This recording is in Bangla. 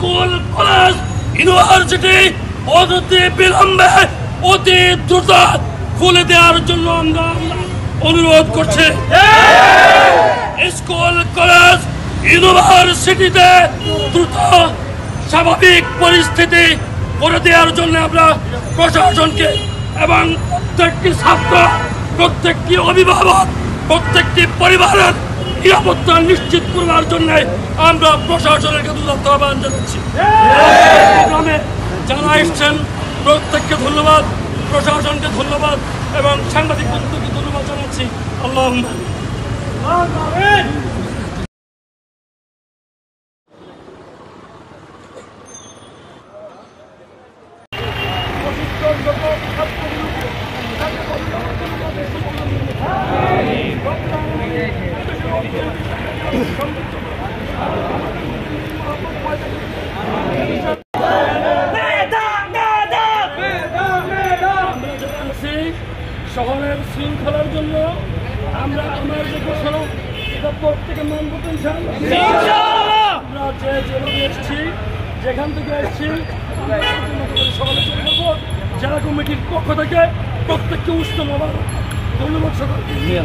স্কুল কলেজ ইউনিভার্সিটি অতি বিলম্বে অতি দ্রুত খুলে দেওয়ার জন্য আমরা অনুরোধ করছি। স্কুল কলেজ ইউনিভার্সিটিতে দ্রুত স্বাভাবিক পরিস্থিতি করে দেওয়ার জন্য আমরা প্রশাসনকে এবং প্রত্যেকটি ছাত্র, প্রত্যেকটি অভিভাবক, প্রত্যেকটি পরিবারের নিরাপত্তা নিশ্চিত করার জন্য আমরা প্রশাসনের কাছে আহ্বান জানাচ্ছি। গ্রামে যারা এসছেন প্রত্যেককে ধন্যবাদ, প্রশাসনকে ধন্যবাদ এবং সাংবাদিক বন্ধুকে ধন্যবাদ জানাচ্ছি। আল্লাহুম্মা আমিন। শহরের শৃঙ্খলার জন্য আমরা আমাদের ঘোষণা এটা প্রত্যেকে মানব আমরা যেভাবে এসেছি, যেখান থেকে এসেছি সকালে চলে যাবো। জেলা কমিটির পক্ষ থেকে প্রত্যেককে উষ্ণ ধন্যবাদ সকলকে।